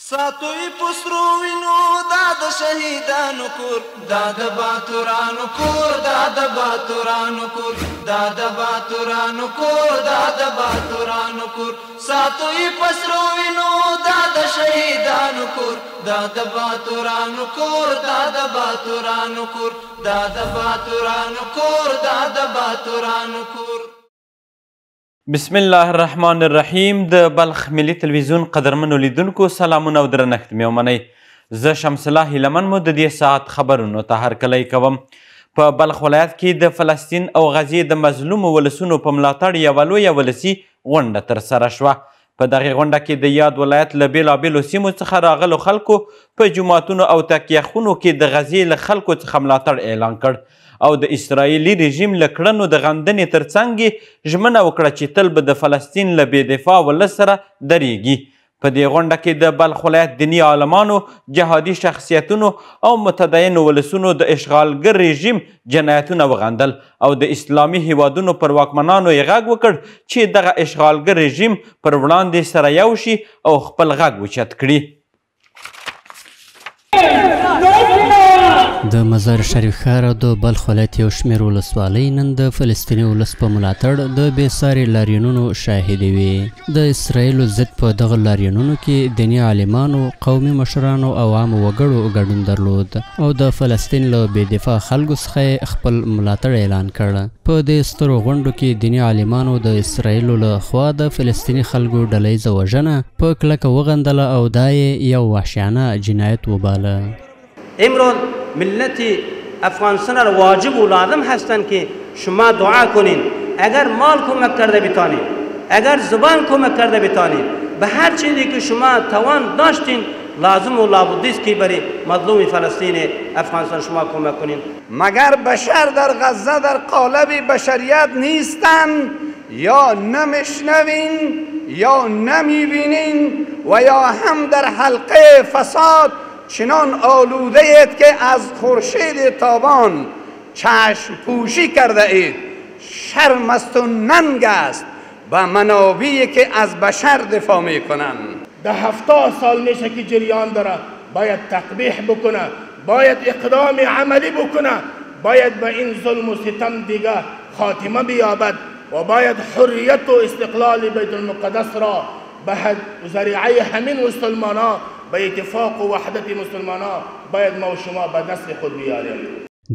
ساتوی پسرو وینو دا د شهیدانو کور دا د باتورانو کور دا د باتورانو کور دا د باتورانو کور دا د باتورانو کور ساتوی پسرو وینو دا د شهیدانو کور دا د باتورانو کور دا د باتورانو کور دا د باتورانو کور دا د باتورانو کور. بسم الله الرحمن الرحیم. د بلخ ملي تلویزیون قدرمنو لیدونکو سلامونه او درنښت مې ومنئ. زه شمس الله هیلمن مو د دې ساعت خبرونو ته هرکلی کوم. په بلخ ولایت کې د فلسطین او غزې د مظلومو ولسونو په ملاتړ یوه لویه ولسي غونډه ترسره شوه. په دغې غونډه کې د یاد ولایت له بېلابېلو سیمو څخه راغلو خلکو په جوماتونو او تکیهخونو کې د غزې له خلکو څخه ملاتړ اعلان کړ او د اسرائیلي رژیم له کړنو د غندنې تر څنګ یې ژمنه وکړه چې تل به د فلسطین له بې دفاع ولس سره درېږي. په دې غونډه کې د بلخ ولایت دیني عالمانو، جهادي شخصیتونو او متدینو ولسونو د اشغالګر رژیم جنایتونه وغندل او د اسلامي هیوادونو پر واکمنانو یې غږ وکړ چې دغه اشغالګر رژیم پر وړاندې سره یو شي او خپل غږ اوچت کړي. د مزار شریف ښار او د بلخ ولایت یو شمېر ولسوالۍ نن د فلسطیني ولس په ملاتړ د بېساري لاریونونو شاهدې وې. د اسرائیلو ضد په دغه لاریونونو کې دیني عالمانو، قومي مشرانو او عامو وګړو ګډون درلود او د فلسطین له بې دفاع خلکو څخه خپل ملاتړ اعلان کړ. په دې سترو غونډو کې دیني عالمانو د اسرائیلو له خوا د فلسطیني خلکو ډلیزه وژنه په کلکه وغندله او دا یې یو وحشیانه جنایت وباله. امروز ملت افغانستان را واجب و لازم هستند که شما دعا کنین. اگر مال کمک کرده بتانید، اگر زبان کمک کرده بتانید، به هر چیزی که شما توان داشتین لازم و لابد است که برای مظلوم فلسطین افغانستان شما کمک کنین. مگر بشر در غزه در قالب بشریت نیستند یا نمیشنوین یا نمیبینین و یا هم در حلقه فساد چنان آلوده اید که از خورشید تابان چشم پوشی کرده اید. شرم است و ننگ است به منابعی که از بشر دفاع می کنند. ده 70 سال میشه که جریان داره، باید تقبیح بکنه، باید اقدام عملی بکنه، باید به این ظلم و ستم دیگه خاتمه بیابد و باید حریت و استقلال بیت المقدس را به ذریعه همین مسلمانان به اتفاق و وحدت مسلمانان باید ما و شما به دست خود بیاریم.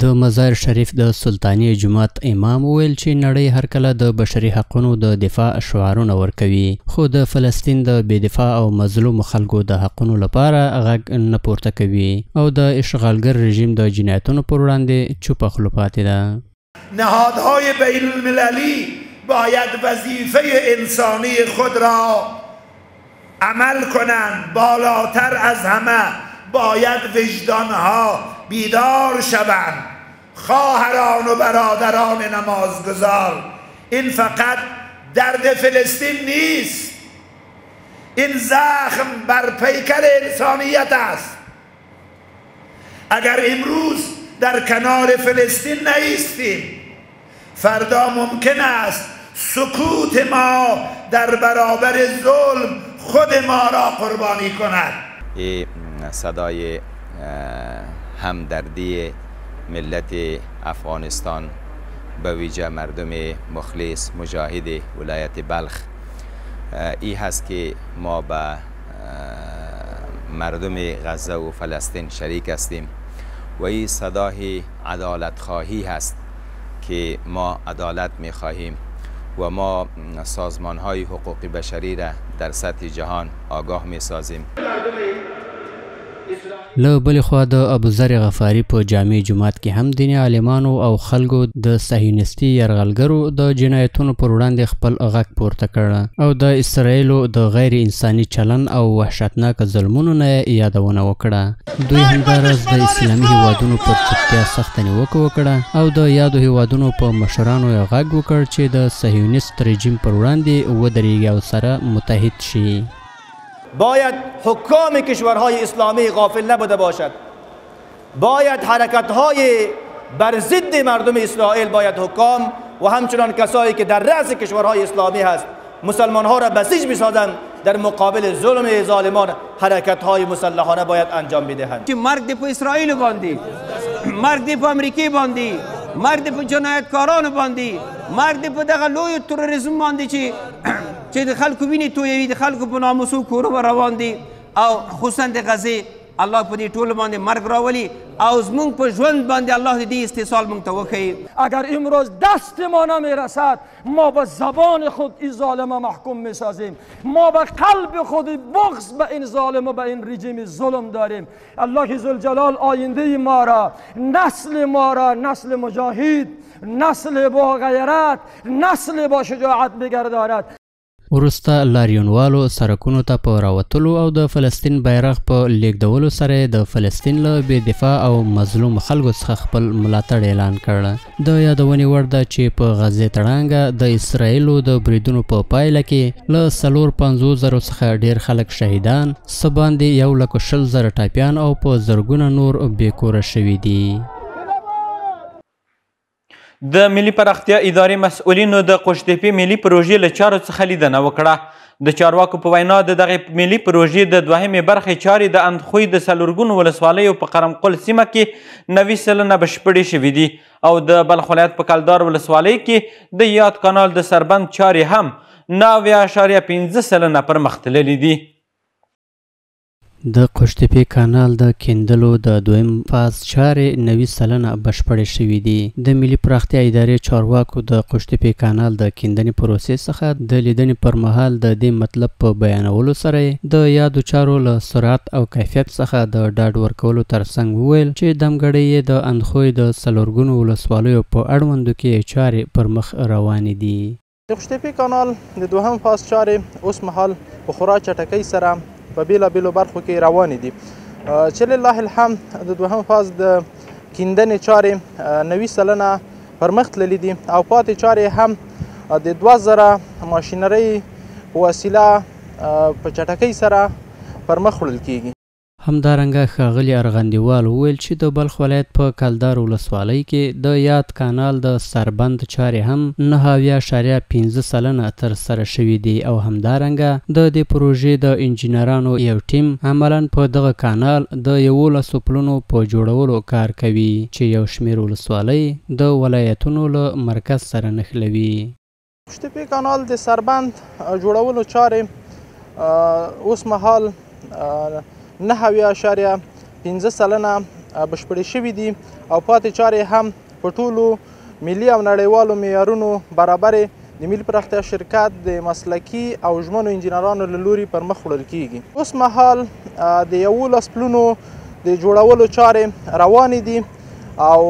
د مزار شریف د سلطانی جومات امام ویل چې نړۍ هر کله د بشري حقونو د دفاع شعارونه ورکوي، خو د فلسطین د بې دفاع او مظلوم خلکو د حقونو لپاره غږ نه پورته کوي او د اشغالګر رژیم د جنایتونو پر وړاندې چوپه خوله پاتې ده. نهادهای بین المللی باید وظیفه انسانی خود را عمل کنند. بالاتر از همه باید وجدانها بیدار شوند. خواهران و برادران نمازگزار، این فقط درد فلسطین نیست، این زخم بر پیکر انسانیت است. اگر امروز در کنار فلسطین نایستیم، فردا ممکن است سکوت ما در برابر ظلم خود ما را قربانی کند. این صدای همدردی ملت افغانستان به ویژه مردم مخلص مجاهد ولایت بلخ این هست که ما به مردم غزه و فلسطین شریک هستیم و این صدای عدالت خواهی هست که ما عدالت می خواهیم و ما سازمان های حقوق بشری را در سطح جهان آگاه می سازیم. له بلې خوا د ابوذر غفاري په جامع جومات کې هم دیني عالمانو او خلکو د صهیونیستي یرغلګرو د جنایتونو پر وړاندې خپل غږ پورته کړ او د اسرائیلو د غیر انساني چلن او وحشتناک ظلمونو نه یادونه وکړه. دوی همداراز د اسلامي هیوادونو پر چوپتیا سخته نیوکه وکړه او د یادو هیوادونو په مشرانو یې غږ وکړ چې د صهیونیست رژیم پر وړاندې ودرېږي او سره متحد شي. باید حکام کشورهای اسلامی غافل نبوده باشد. باید حرکت‌های بر ضد مردم اسرائیل، باید حکام و همچنان کسایی که در رأس کشورهای اسلامی هست مسلمان‌ها را بسیج بسازند در مقابل ظلم ظالمان حرکت‌های مسلحانه باید انجام بدهند. که مرگ په اسرائیل باندې، مرگ په امریکای باندې، مرگ په جنایتکارانو باندې، مرگ په دغه لوی تروریزم باندې چې د خلکو وینې تویوي، د خلکو په ناموسو کورونه روان دي، او خصوصا د غزې الله په دې ټولو باندې مرگ راولي او زمونږ په ژوند باندې الله د دې استحصال مونږ ته وښیي. اگر امروز دست ما نمیرسد ما به زبان خود این ظالم محکوم میسازیم، ما به قلب خود بغض به این ظالم و به این رژیم ظلم داریم. الله ذوالجلال آینده ما را، نسل ما را نسل مجاهد، نسل با غیرت، نسل با شجاعت بگرداند. وروسته لاریونوالو سرکونو ته په راوتلو او د فلسطین بیرغ په لیږدولو سره د فلسطین له بې دفاع او مظلوم خلکو څخه خپل ملاتړ اعلان کړ. د یادونې وړ ده چې په غزې تړانګه د اسرائیلو د بریدونو په پایله کې له 450,000 څخه ډیر خلک شهیدان، څه باندې 120,000 ټاپیان او په زرګونه نور بېکوره شوي دي. د ملي پراختیا ادارې مسؤلینو د قوشتېپې ملي پروژې له چارو څخه لیدنه وکړه. د چارواکو په وینا د دغې ملي پروژې د دوهمې برخې چارې د اندخوی د څلورګونو ولسوالیو په قرمقل سیمه کې 90% بشپړې شوي دي او د بلخ ولایت په کلدار ولسوالۍ کې د یاد کانال د سربند چارې هم 90.5% پرمخ تللي دي. د قوشتېپې کانال د کیندلو د دویم فاز چارې 90% بشپړې شوي دي. د ملي پراختیا ادارې چارواکو د قوشتېپې کانال د کیندنې پروسې څخه د لیدنې پر مهال د دې مطلب په بیانولو سره د یادو چارو له سرعت او کیفیت څخه د ډاډ ورکولو ترڅنګ وویل چې دمګړۍ یې د اندخوی د څلورګونو ولسوالیو په اړوندو کې چارې پر مخ روانې دي. د قوشتېپې کانال د دوهم فاز چارې اوس مهال په خورا چټکۍ سره په بیلابیلو برخو کې روانې دي چې لله الحمد د دوهم فاز د کیندنې چارې 90% پرمخ تللي دي او پاتې چارې هم د 2000 ماشینرۍ په وسیله په چټکۍ سره پرمخ وړل کیږي. همدارنګه ښاغلي ارغندیوال وویل چې د بلخ ولایت په کلدار ولسوالۍ کې د یاد کانال د سربند چارې هم 9.5% ترسره شوي دي او همدارنګه د دې پروژې د انجینرانو یو ټیم عملاً په دغه کانال د 11 پلونو په جوړولو کار کوي چې یو شمېر ولسوالۍ د ولایتونو له مرکز سره نښلوي. قوشتېپې کانال د سربند جوړولو چارې اوس مهال 9.5% بشپړې شوي دي او پاتې چارې هم په ټولو ملي او نړیوالو معیارونو برابرې د ملي پراختیا شرکت د مسلکي او ژمنو انجینرانو له لوري پر مخ وړل کیږي. اوس مهال د 11 پلونو د جوړولو چارې روانې دي او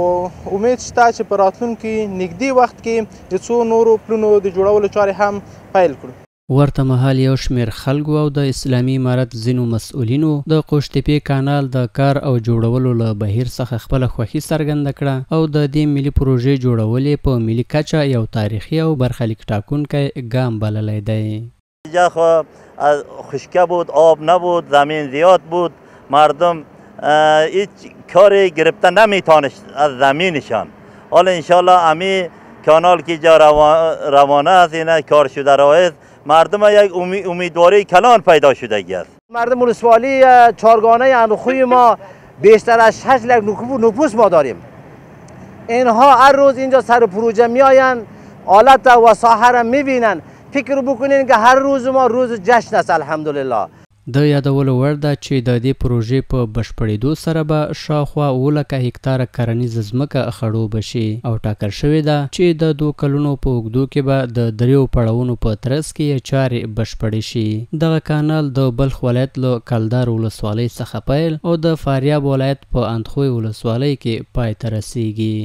امید شته چې په راتلونکي نږدې وخت کې د څو نورو پلونو د جوړولو چارې هم پیل کړو. ورته مهال یو شمېر خلکو او د اسلامي امارت ځینو مسؤلینو د قوشتېپې کانال د کار او جوړولو له بهیر څخه خپله خوښي څرګنده کړه او د دې ملي پروژې جوړول یې په ملي کچه یو تاریخي او برخلیک ټاکونکی ګام بللی دی. اینجا خشکه بود، آب نبود، زمین زیاد بود، مردم هیچ کاری گرفته نمیتونست از زمینشان. حالا انشالله امی کانال که جا روانه است اینه کار شده راه مردم یک امیدواری کلان پیدا شدگی است. مردم ولسوالی چارگانه اندخوی ما بیشتر از 6 لک نفوس ما داریم. اینها هر روز اینجا سر پروژه میآیند، حالت و ساحه را میبینند. فکر بکنین که هر روز ما روز جشن است الحمدلله. د یادولو وړ ده چې د دې پروژې په بشپړېدو سره به شاوخوا 10 هکتاره کرنیزه ځمکه خړوبه شي او ټاکل شوې ده چې د 2 کلونو په اوږدو کې به د 3 پړاوونو په ترڅ کې چارې بشپړې شي. دغه کانال د بلخ ولایت له کلدار ولسوالۍ څخه پیل او د فاریاب ولایت په اندخوی ولسوالۍ کې پای ته رسیږي.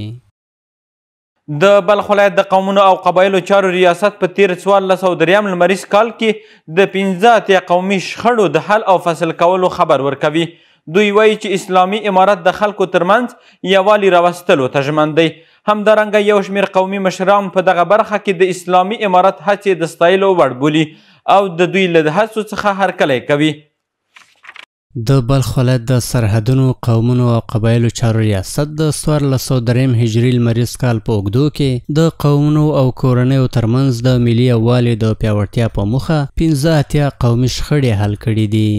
د بلخ ولایت د قومونو او قبایلو چارو ریاست په تیر 1403 لمریز کال کې د 15 قومي شخړو د حل او فصل کولو خبر ورکوي. دوی وایي چې اسلامي امارت د خلکو ترمنځ یووالي راوستلو ته ژمن دی. همدارنګه یو شمېر قومي مشران په دغه برخه کې د اسلامي امارت هڅې د ستایلو وړ بولي او د دوی له هڅو څخه هرکلی کوي. د بلخ ولایت د سرحدونو قومونو او قبایلو چارو ریاست د 1403 هجري لمریز کال په اوږدو کې د قومونو او کورنیو ترمنځ د ملي یووالي د پیاوړتیا په موخه 15 قومي شخړې حل کړي دي.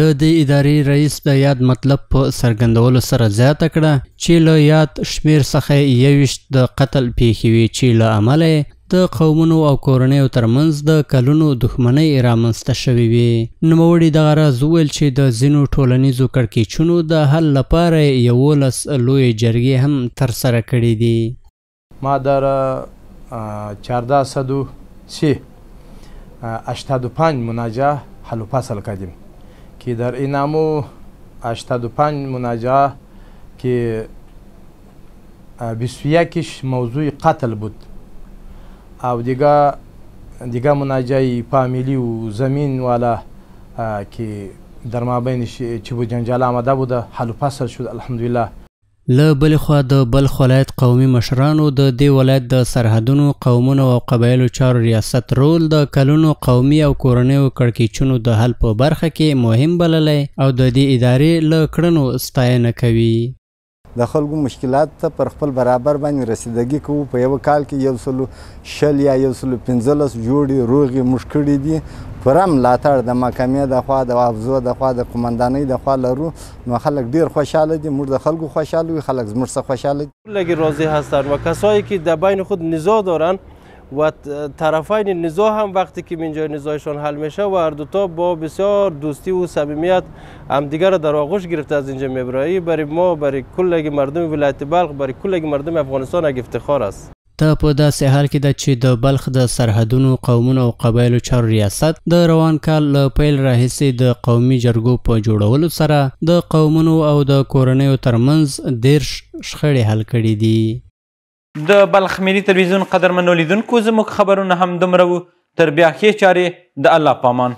د دې ادارې رئیس د یاد مطلب په څرګندولو سره زیاته کړه چې له یاد شمېر څخه 21 د قتل پیښې وي چې له امله د قومونو او کورنیو ترمنځ د کلونو دښمنۍ رامنځته شوې وي. نوموړي دغه راز وویل چې د ځینو ټولنیزو کړکېچونو د حل لپاره 11 لویې جرګې هم ترسره کړي دي. ما در 1483 85 مناجاه حل و فصل کردیم که در این نامو 85 مناجاه که 21 موضوع قتل بود او دیگه مناجای فامیلی و زمین والا که در مابینش چی بود جنجال آمده بوده حل و فصل شد الحمدلله. له بلې خوا د بلخ ولایت قومي مشرانو د دې ولایت د سرحدونو قومونو او قبایلو چارو ریاست رول د کلونو قومي او کورنیو کړکېچونو د حل په برخه کې مهم بللی او د دې ادارې له کړنو ستاینه کوي. د خلکو مشکلات ته پر خپل برابر باندې رسیدګي کوو. په یو کال کې 110 یا 115 جوړې روغې موږ کړي دي. پوره ملاتړ د محکمې د خوا د حافظو د خوا د قمندانۍ د خوا لرو. نو خلک ډیر خوشحاله دي. موږ د خلکو خوشحاله وي، خلک زموږ څخه خوشحاله دي. خلک راضی هستند و کسایی که در بین خود نزاع دارند و طرفین نزاع هم وقتی که اینجا نزاعشان حل میشه و هر دوتا با بسیار دوستی و صمیمیت همدیگر را در آغوش گرفته از اینجا میبرایی. برای ما، برای کل مردم ولایت بلخ، برای کل مردم افغانستان یک افتخار است. ته په داسې حال کې ده چې د بلخ د سرحدونو قومونو او قبایلو چارو ریاست د روان کال له پیل راهیسې د قومي جرګو په جوړولو سره د قومونو او د کورنیو ترمنځ 13 شخړې حل کړي دي. د بلخ ملي تلویزیون قدرمنو لیدونکو زموږ خبرونه هم دومره وو. تر بیا ښې چارې د الله پامان.